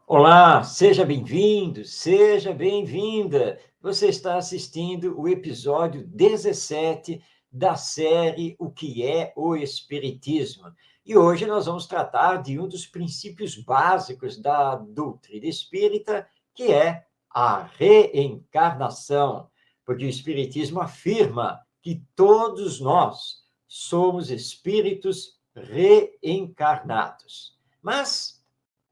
Olá, seja bem-vindo, seja bem-vinda. Você está assistindo o episódio 17 da série O que é o Espiritismo. E hoje nós vamos tratar de um dos princípios básicos da doutrina espírita, que é a reencarnação. Porque o Espiritismo afirma que todos nós somos espíritos reencarnados. Mas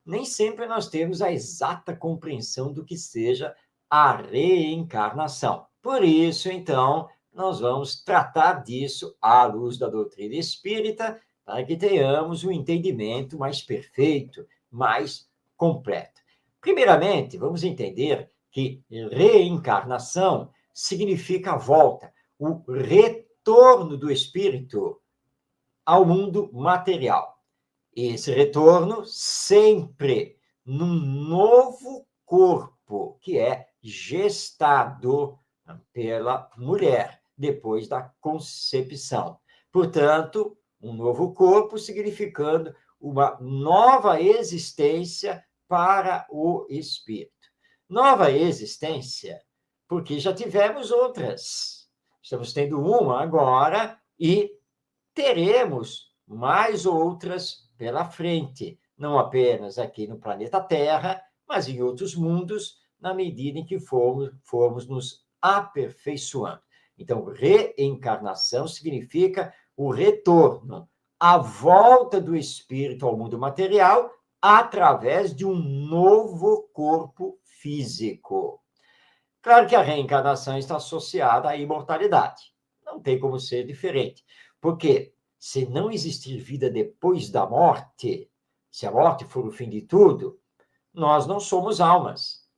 nem sempre nós temos a exata compreensão do que seja a reencarnação. Por isso, então, nós vamos tratar disso à luz da doutrina espírita, para que tenhamos um entendimento mais perfeito, mais completo. Primeiramente, vamos entender que reencarnação significa a volta, o retorno do espírito ao mundo material. Esse retorno sempre num novo corpo, que é gestado pela mulher, depois da concepção. Portanto, um novo corpo significando uma nova existência para o espírito. Nova existência, porque já tivemos outras. Estamos tendo uma agora e teremos mais outras pela frente, não apenas aqui no planeta Terra, mas em outros mundos, na medida em que formos nos aperfeiçoando. Então, reencarnação significa o retorno, a volta do espírito ao mundo material através de um novo corpo físico. Claro que a reencarnação está associada à imortalidade. Não tem como ser diferente. Porque se não existir vida depois da morte, se a morte for o fim de tudo, nós não somos almas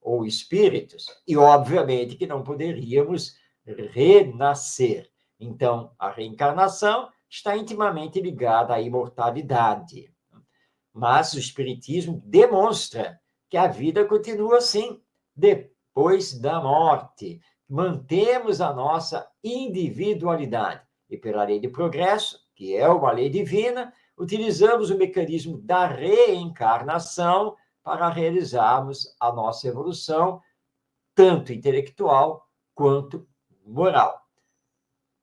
ou espíritos. E, obviamente, que não poderíamos renascer. Então, a reencarnação está intimamente ligada à imortalidade. Mas o Espiritismo demonstra que a vida continua assim, depois da morte. Mantemos a nossa individualidade. E pela lei de progresso, que é uma lei divina, utilizamos o mecanismo da reencarnação para realizarmos a nossa evolução, tanto intelectual quanto moral.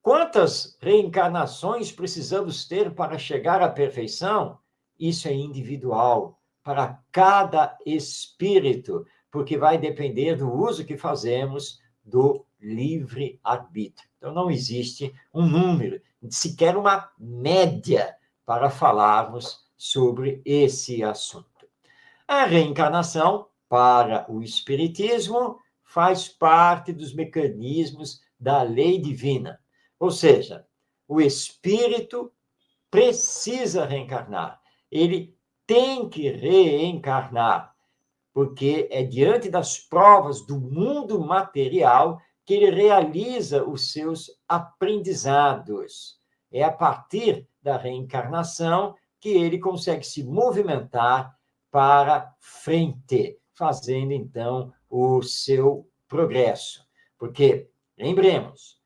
Quantas reencarnações precisamos ter para chegar à perfeição? Isso é individual, para cada espírito, porque vai depender do uso que fazemos do livre-arbítrio. Então, não existe um número, sequer uma média para falarmos sobre esse assunto. A reencarnação, para o Espiritismo, faz parte dos mecanismos da lei divina. Ou seja, o espírito precisa reencarnar. Ele tem que reencarnar, porque é diante das provas do mundo material que ele realiza os seus aprendizados. É a partir da reencarnação que ele consegue se movimentar para frente, fazendo então o seu progresso. Porque, lembremos,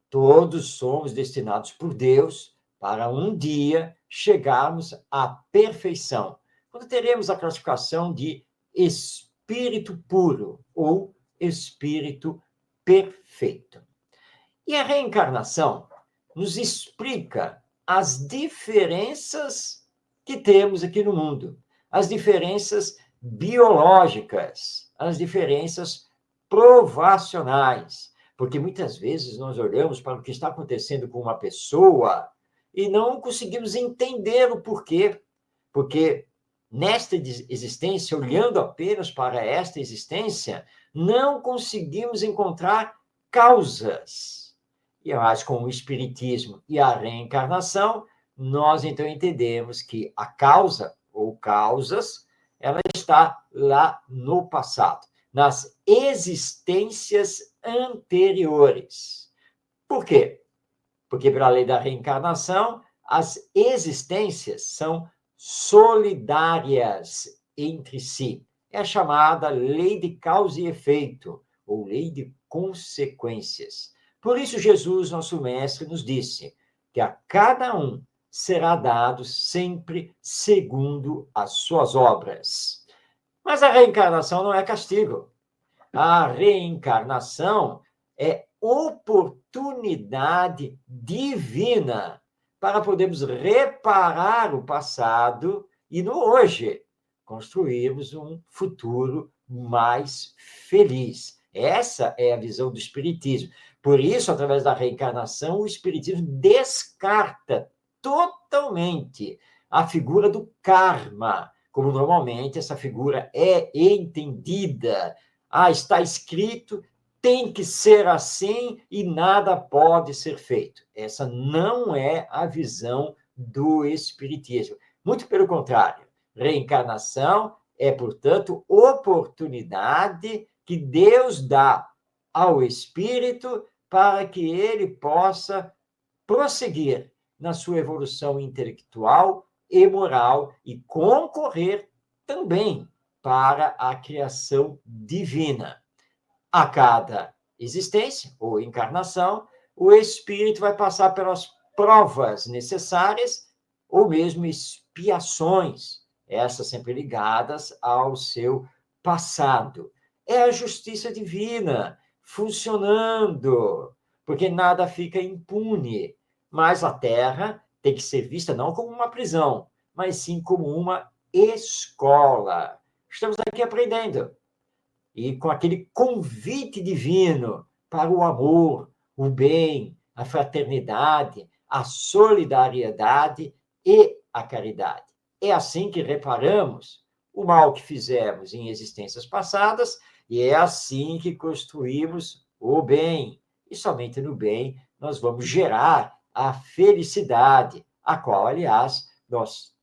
todos somos destinados por Deus para um dia chegarmos à perfeição, quando teremos a classificação de espírito puro ou espírito perfeito. E a reencarnação nos explica as diferenças que temos aqui no mundo, as diferenças biológicas, as diferenças provacionais, porque muitas vezes nós olhamos para o que está acontecendo com uma pessoa e não conseguimos entender o porquê, porque nesta existência, olhando apenas para esta existência, não conseguimos encontrar causas. E eu acho que com o Espiritismo e a reencarnação, nós então entendemos que a causa ou causas, ela está lá no passado, nas existências anteriores. Por quê? Porque, pela lei da reencarnação, as existências são solidárias entre si. É a chamada lei de causa e efeito, ou lei de consequências. Por isso, Jesus, nosso mestre, nos disse que a cada um será dado sempre segundo as suas obras. Mas a reencarnação não é castigo. A reencarnação é oportunidade divina para podermos reparar o passado e no hoje construirmos um futuro mais feliz. Essa é a visão do Espiritismo. Por isso, através da reencarnação, o Espiritismo descarta totalmente a figura do karma, como normalmente essa figura é entendida. Ah, está escrito, tem que ser assim e nada pode ser feito. Essa não é a visão do Espiritismo. Muito pelo contrário, reencarnação é, portanto, oportunidade que Deus dá ao espírito para que ele possa prosseguir na sua evolução intelectual e moral e concorrer também para a criação divina. A cada existência ou encarnação, o espírito vai passar pelas provas necessárias ou mesmo expiações, essas sempre ligadas ao seu passado. É a justiça divina funcionando, porque nada fica impune. Mas a Terra tem que ser vista não como uma prisão, mas sim como uma escola. Estamos aqui aprendendo. E com aquele convite divino para o amor, o bem, a fraternidade, a solidariedade e a caridade. É assim que reparamos o mal que fizemos em existências passadas e é assim que construímos o bem. E somente no bem nós vamos gerar a felicidade, a qual, aliás, nós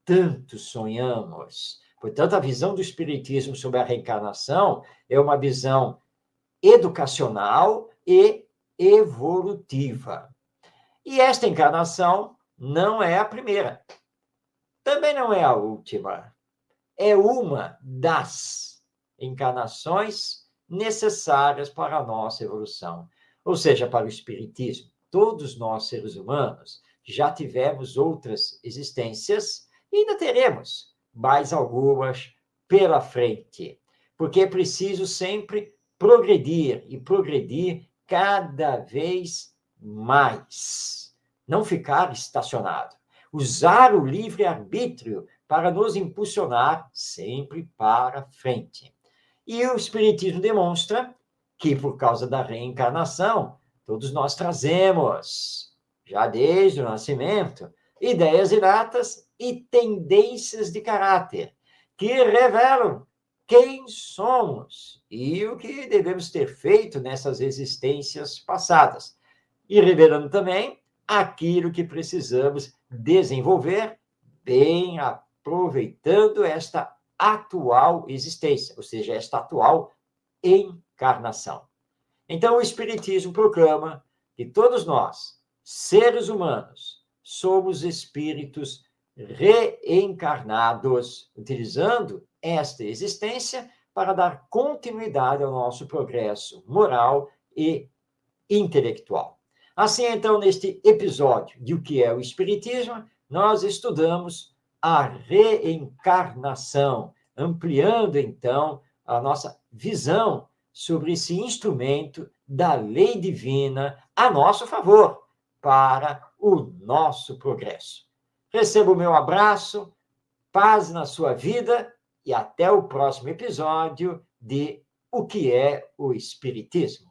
tanto sonhamos. Portanto, a visão do Espiritismo sobre a reencarnação é uma visão educacional e evolutiva. E esta encarnação não é a primeira, também não é a última. É uma das encarnações necessárias para a nossa evolução. Ou seja, para o Espiritismo, todos nós, seres humanos, já tivemos outras existências e ainda teremos mais algumas pela frente. Porque é preciso sempre progredir e progredir cada vez mais. Não ficar estacionado. Usar o livre-arbítrio para nos impulsionar sempre para frente. E o Espiritismo demonstra que, por causa da reencarnação, todos nós trazemos, já desde o nascimento, ideias inatas e tendências de caráter que revelam quem somos e o que devemos ter feito nessas existências passadas. E revelando também aquilo que precisamos desenvolver, bem aproveitando esta atual existência, ou seja, esta atual encarnação. Então, o Espiritismo proclama que todos nós, seres humanos, somos espíritos reencarnados, utilizando esta existência para dar continuidade ao nosso progresso moral e intelectual. Assim, então, neste episódio de O que é o Espiritismo, nós estudamos a reencarnação, ampliando, então, a nossa visão sobre esse instrumento da lei divina a nosso favor, para o nosso progresso. Receba o meu abraço, paz na sua vida e até o próximo episódio de O que é o Espiritismo.